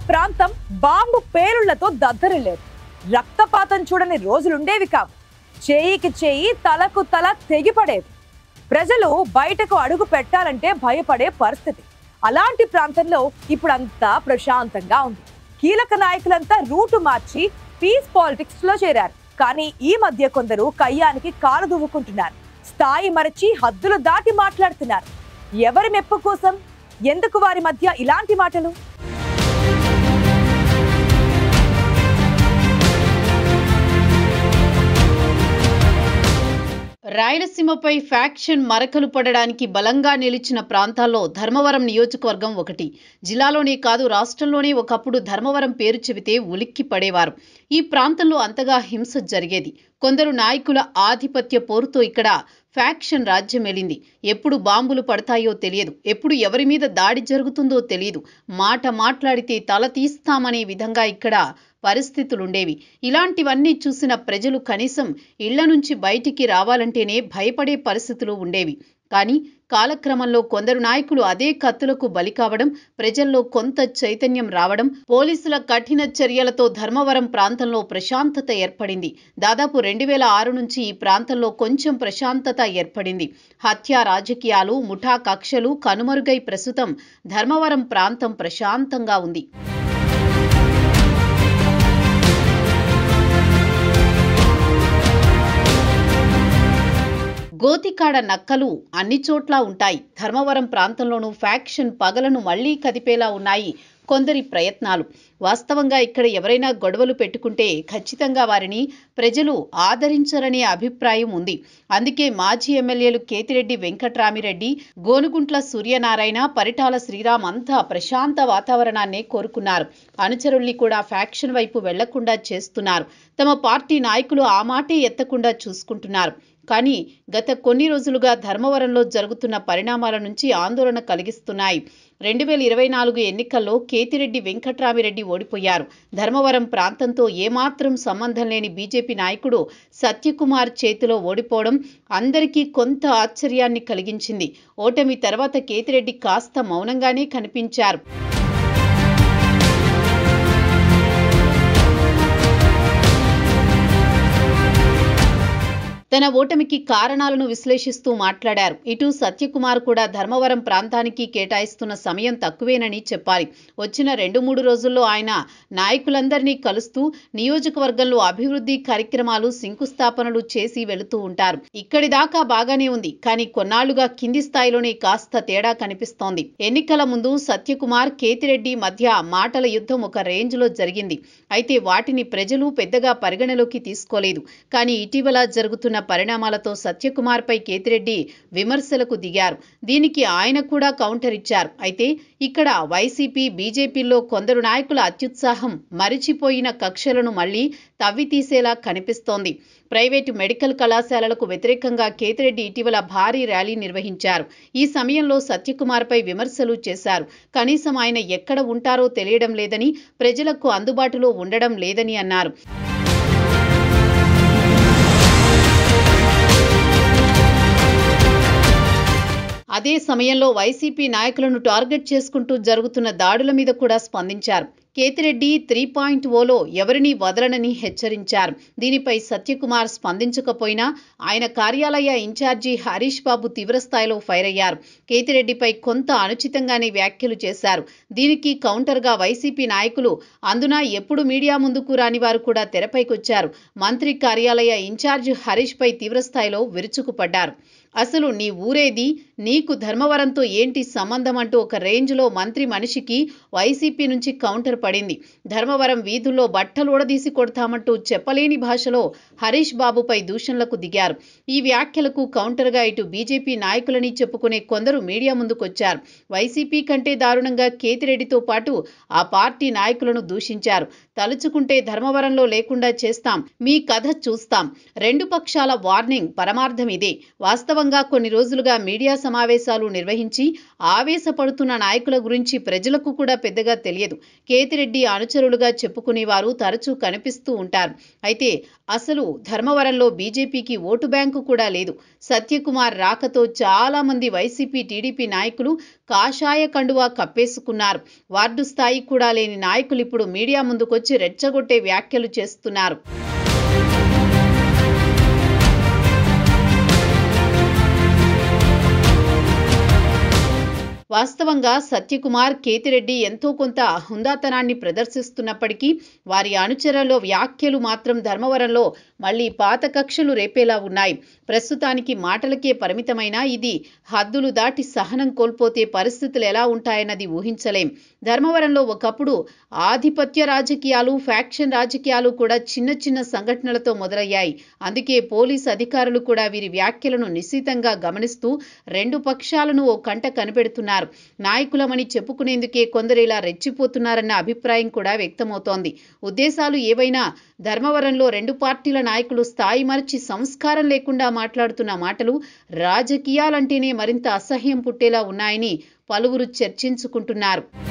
ప్రాంతం బాంబు పేలుళ్లతో దద్దరిల్లేదు. రక్తపాతం చూడని రోజులుండేవి కావు. చేయికి చేయి, తలకు తల తెగిపడేది. ప్రజలు బయటకు అడుగు పెట్టాలంటే భయపడే పరిస్థితి. అలాంటి ప్రాంతంలో ఇప్పుడంతా ప్రశాంతంగా ఉంది. కీలక నాయకులంతా రూటు మార్చి పీస్ పాలిటిక్స్ లో చేరారు. కానీ ఈ మధ్య కొందరు కయ్యానికి కాలు దువ్వుకుంటున్నారు. స్థాయి మరచి హద్దులు దాటి మాట్లాడుతున్నారు. ఎవరి మెప్పు కోసం? ఎందుకు వారి మధ్య ఇలాంటి మాటలు? రాయలసీమపై ఫ్యాక్షన్ మరకలు పడడానికి బలంగా నిలిచిన ప్రాంతాల్లో ధర్మవరం నియోజకవర్గం ఒకటి. జిల్లాలోనే కాదు, రాష్ట్రంలోనే ఒకప్పుడు ధర్మవరం పేరు చెబితే ఉలిక్కి పడేవారు. ఈ ప్రాంతంలో అంతగా హింస జరిగేది. కొందరు నాయకుల ఆధిపత్య పోరుతో ఇక్కడ ఫ్యాక్షన్ రాజ్యమేలింది. ఎప్పుడు బాంబులు పడతాయో తెలియదు, ఎప్పుడు ఎవరి మీద దాడి జరుగుతుందో తెలియదు. మాట మాట్లాడితే తల తీస్తామనే విధంగా ఇక్కడ పరిస్థితులుండేవి. ఇలాంటివన్నీ చూసిన ప్రజలు కనీసం ఇళ్ల నుంచి బయటికి రావాలంటేనే భయపడే పరిస్థితులు ఉండేవి. కానీ కాలక్రమంలో కొందరు నాయకులు అదే కత్తులకు బలి కావడం, ప్రజల్లో కొంత చైతన్యం రావడం, పోలీసుల కఠిన చర్యలతో ధర్మవరం ప్రాంతంలో ప్రశాంతత ఏర్పడింది. దాదాపు 2006 నుంచి ఈ ప్రాంతంలో కొంచెం ప్రశాంతత ఏర్పడింది. హత్య రాజకీయాలు, ముఠా కక్షలు కనుమరుగై ప్రస్తుతం ధర్మవరం ప్రాంతం ప్రశాంతంగా ఉంది. గోతికాడ నక్కలు అన్ని చోట్ల ఉంటాయి. ధర్మవరం ప్రాంతంలోనూ ఫ్యాక్షన్ పగలను మళ్లీ కదిపేలా ఉన్నాయి కొందరి ప్రయత్నాలు. వాస్తవంగా ఇక్కడ ఎవరైనా గొడవలు పెట్టుకుంటే ఖచ్చితంగా వారిని ప్రజలు ఆదరించరనే అభిప్రాయం ఉంది. అందుకే మాజీ ఎమ్మెల్యేలు కేతిరెడ్డి వెంకట్రామిరెడ్డి, గోనుగుంట్ల సూర్యనారాయణ, పరిటాల శ్రీరామ్ అంతా ప్రశాంత వాతావరణాన్నే కోరుకున్నారు. అనుచరుల్ని కూడా ఫ్యాక్షన్ వైపు వెళ్లకుండా చేస్తున్నారు. తమ పార్టీ నాయకులు ఆ మాటే ఎత్తకుండా చూసుకుంటున్నారు. కానీ గత కొన్ని రోజులుగా ధర్మవరంలో జరుగుతున్న పరిణామాల నుంచి ఆందోళన కలిగిస్తున్నాయి. 2024 ఎన్నికల్లో కేతిరెడ్డి వెంకట్రామిరెడ్డి ఓడిపోయారు. ధర్మవరం ప్రాంతంతో ఏమాత్రం సంబంధం లేని బీజేపీ నాయకుడు సత్యకుమార్ చేతిలో ఓడిపోవడం అందరికీ కొంత ఆశ్చర్యాన్ని కలిగించింది. ఓటమి తర్వాత కేతిరెడ్డి కాస్త మౌనంగానే కనిపించారు. తన ఓటమికి కారణాలను విశ్లేషిస్తూ మాట్లాడారు. ఇటు సత్యకుమార్ కూడా ధర్మవరం ప్రాంతానికి కేటాయిస్తున్న సమయం తక్కువేనని చెప్పాలి. వచ్చిన 2-3 రోజుల్లో ఆయన నాయకులందరినీ కలుస్తూ నియోజకవర్గంలో అభివృద్ధి కార్యక్రమాలు, శంకుస్థాపనలు చేసి వెళుతూ ఉంటారు. ఇక్కడి దాకా బాగానే ఉంది. కానీ కొన్నాళ్లుగా కింది స్థాయిలోనే కాస్త తేడా కనిపిస్తోంది. ఎన్నికల ముందు సత్యకుమార్, కేతిరెడ్డి మధ్య మాటల యుద్ధం ఒక రేంజ్లో జరిగింది. అయితే వాటిని ప్రజలు పెద్దగా పరిగణలోకి తీసుకోలేదు. కానీ ఇటీవల జరుగుతున్న పరిణామాలతో సత్యకుమార్ పై కేతిరెడ్డి విమర్శలకు దిగారు. దీనికి ఆయన కూడా కౌంటర్ ఇచ్చారు. అయితే ఇక్కడ వైసీపీ, బీజేపీలో కొందరు నాయకుల అత్యుత్సాహం మరిచిపోయిన కక్షలను మళ్లీ తవ్వితీసేలా కనిపిస్తోంది. ప్రైవేటు మెడికల్ కళాశాలలకు వ్యతిరేకంగా కేతిరెడ్డి ఇటీవల భారీ ర్యాలీ నిర్వహించారు. ఈ సమయంలో సత్యకుమార్ పై విమర్శలు చేశారు. కనీసం ఆయన ఎక్కడ ఉంటారో తెలియడం లేదని, ప్రజలకు అందుబాటులో ఉండడం లేదని అన్నారు. అదే సమయంలో వైసీపీ నాయకులను టార్గెట్ చేసుకుంటూ జరుగుతున్న దాడుల మీద కూడా స్పందించారు. కేతిరెడ్డి 3.0లో ఎవరినీ వదలనని హెచ్చరించారు. దీనిపై సత్యకుమార్ స్పందించకపోయినా ఆయన కార్యాలయ ఇన్ఛార్జి హరీష్ బాబు తీవ్రస్థాయిలో ఫైర్ అయ్యారు. కేతిరెడ్డిపై కొంత అనుచితంగానే వ్యాఖ్యలు చేశారు. దీనికి కౌంటర్గా వైసీపీ నాయకులు, అందున ఎప్పుడు మీడియా ముందుకు రాని వారు కూడా తెరపైకొచ్చారు. మంత్రి కార్యాలయ ఇన్ఛార్జి హరీష్ పై తీవ్రస్థాయిలో విరుచుకుపడ్డారు. అసలు నీ ఊరేది, నీకు ధర్మవరంతో ఏంటి సంబంధం అంటూ ఒక రేంజ్లో మంత్రి మనిషికి వైసీపీ నుంచి కౌంటర్ పడింది. ధర్మవరం వీధుల్లో బట్టలు ఊడదీసి కొడతామంటూ చెప్పలేని భాషలో హరీష్ బాబుపై దూషణలకు దిగారు. ఈ వ్యాఖ్యలకు కౌంటర్గా ఇటు బీజేపీ నాయకులని చెప్పుకునే కొందరు మీడియా ముందుకొచ్చారు. వైసీపీ కంటే దారుణంగా కేతిరెడ్డితో పాటు ఆ పార్టీ నాయకులను దూషించారు. తలుచుకుంటే ధర్మవరంలో లేకుండా చేస్తాం, మీ కథ చూస్తాం. 2 పక్షాల వార్నింగ్ పరమార్థం ఇదే. వాస్తవంగా కొన్ని రోజులుగా మీడియా సమావేశాలు నిర్వహించి ఆవేశపడుతున్న నాయకుల గురించి ప్రజలకు కూడా పెద్దగా తెలియదు. కేతిరెడ్డి అనుచరులుగా చెప్పుకునేవారు తరచూ కనిపిస్తూ ఉంటారు. అయితే అసలు ధర్మవరంలో బీజేపీకి ఓటు బ్యాంకు కూడా లేదు. సత్యకుమార్ రాకతో చాలా మంది వైసీపీ, టీడీపీ నాయకులు కాషాయ కండువా కప్పేసుకున్నారు. వార్డు స్థాయి కూడా లేని నాయకులు ఇప్పుడు మీడియా ముందుకొచ్చి రెచ్చగొట్టే వ్యాఖ్యలు చేస్తున్నారు. వాస్తవంగా సత్యకుమార్, కేతిరెడ్డి ఎంతో కొంత హుందాతనాన్ని ప్రదర్శిస్తున్నప్పటికీ వారి అనుచరుల వ్యాఖ్యలు మాత్రం ధర్మవరంలో మళ్లీ పాత కక్షలు రేపేలా ఉన్నాయి. ప్రస్తుతానికి మాటలకే పరిమితమైన ఇది హద్దులు దాటి సహనం కోల్పోతే పరిస్థితులు ఎలా ఉంటాయన్నది ఊహించలేం. ధర్మవరంలో ఒకప్పుడు ఆధిపత్య రాజకీయాలు, ఫ్యాక్షన్ రాజకీయాలు కూడా చిన్న చిన్న సంఘటనలతో మొదలయ్యాయి. అందుకే పోలీస్ అధికారులు కూడా వీరి వ్యాఖ్యలను నిశితంగా గమనిస్తూ రెండు పక్షాలను ఓ కంట కనిపెడుతున్నారు. నాయకులమని చెప్పుకునేందుకే కొందరు ఇలా రెచ్చిపోతున్నారన్న అభిప్రాయం కూడా వ్యక్తమవుతోంది. ఉద్దేశాలు ఏవైనా ధర్మవరంలో రెండు పార్టీల నాయకులు స్థాయి మరచి సంస్కారం లేకుండా మాట్లాడుతున్న మాటలు రాజకీయాలంటేనే మరింత అసహ్యం పుట్టేలా ఉన్నాయని పలువురు చర్చించుకుంటున్నారు.